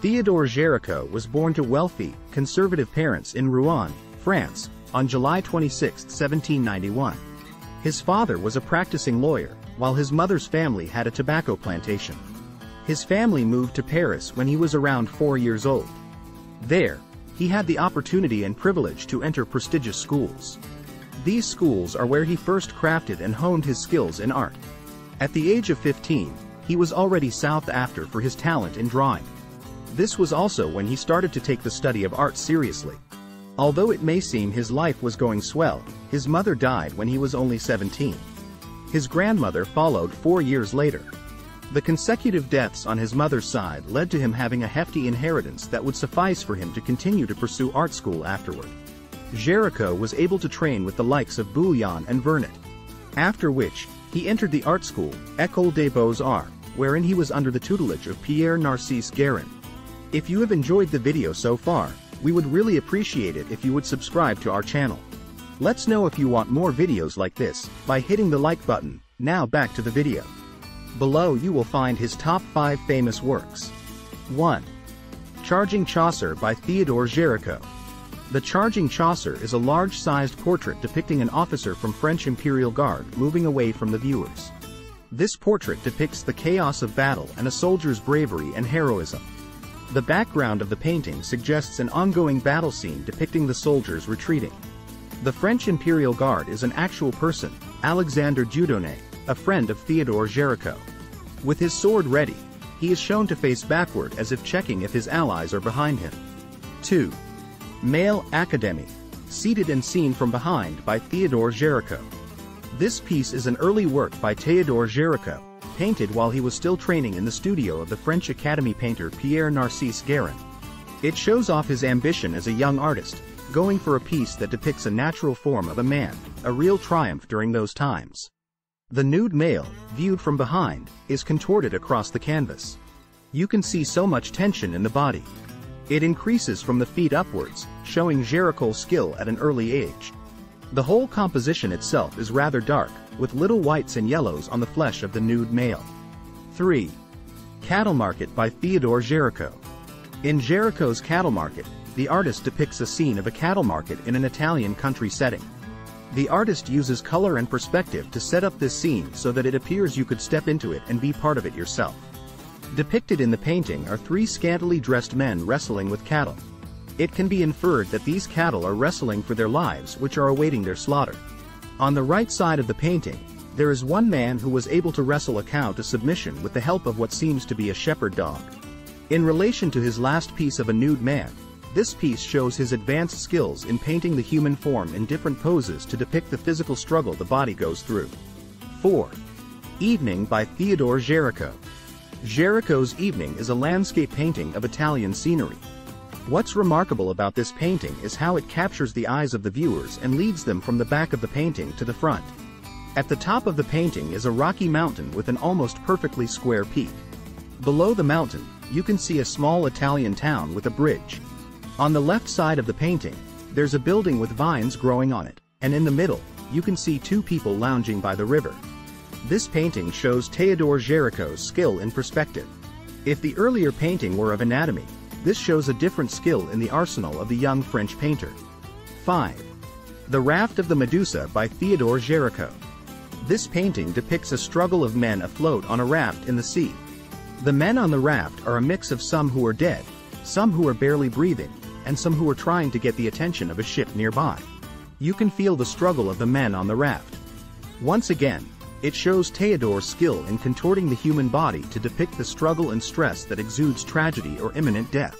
Theodore Gericault was born to wealthy, conservative parents in Rouen, France, on July 26, 1791. His father was a practicing lawyer, while his mother's family had a tobacco plantation. His family moved to Paris when he was around 4 years old. There, he had the opportunity and privilege to enter prestigious schools. These schools are where he first crafted and honed his skills in art. At the age of 15, he was already sought after for his talent in drawing. This was also when he started to take the study of art seriously. Although it may seem his life was going swell, his mother died when he was only 17. His grandmother followed 4 years later. The consecutive deaths on his mother's side led to him having a hefty inheritance that would suffice for him to continue to pursue art school afterward. Gericault was able to train with the likes of Bouillon and Vernet. After which, he entered the art school, École des Beaux-Arts, wherein he was under the tutelage of Pierre Narcisse Guérin. If you have enjoyed the video so far, we would really appreciate it if you would subscribe to our channel. Let's know if you want more videos like this by hitting the like button. Now back to the video. Below you will find his top 5 famous works. 1. Charging Chasseur by Theodore Gericault. The Charging Chasseur is a large-sized portrait depicting an officer from French Imperial Guard moving away from the viewers. This portrait depicts the chaos of battle and a soldier's bravery and heroism. The background of the painting suggests an ongoing battle scene depicting the soldiers retreating. The French Imperial Guard is an actual person, Alexandre Dieudonné, a friend of Theodore Gericault. With his sword ready, he is shown to face backward as if checking if his allies are behind him. 2. Male Academy, Seated and Seen from Behind by Theodore Gericault. This piece is an early work by Theodore Gericault, painted while he was still training in the studio of the French Academy painter Pierre Narcisse Guérin. It shows off his ambition as a young artist, going for a piece that depicts a natural form of a man, a real triumph during those times. The nude male, viewed from behind, is contorted across the canvas. You can see so much tension in the body. It increases from the feet upwards, showing Gericault's skill at an early age. The whole composition itself is rather dark, with little whites and yellows on the flesh of the nude male. 3. Cattle Market by Theodore Gericault. In Gericault's Cattle Market, the artist depicts a scene of a cattle market in an Italian country setting. The artist uses color and perspective to set up this scene so that it appears you could step into it and be part of it yourself. Depicted in the painting are 3 scantily dressed men wrestling with cattle. It can be inferred that these cattle are wrestling for their lives, which are awaiting their slaughter. On the right side of the painting, there is one man who was able to wrestle a cow to submission with the help of what seems to be a shepherd dog. In relation to his last piece of a nude man, this piece shows his advanced skills in painting the human form in different poses to depict the physical struggle the body goes through. 4. Evening by Theodore Gericault. Gericault's Evening is a landscape painting of Italian scenery. What's remarkable about this painting is how it captures the eyes of the viewers and leads them from the back of the painting to the front. At the top of the painting is a rocky mountain with an almost perfectly square peak. Below the mountain, you can see a small Italian town with a bridge. On the left side of the painting, there's a building with vines growing on it, and in the middle, you can see 2 people lounging by the river. This painting shows Theodore Gericault's skill in perspective. If the earlier painting were of anatomy, this shows a different skill in the arsenal of the young French painter. 5. The Raft of the Medusa by Theodore Gericault. This painting depicts a struggle of men afloat on a raft in the sea. The men on the raft are a mix of some who are dead, some who are barely breathing, and some who are trying to get the attention of a ship nearby. You can feel the struggle of the men on the raft. Once again, it shows Theodore's skill in contorting the human body to depict the struggle and stress that exudes tragedy or imminent death.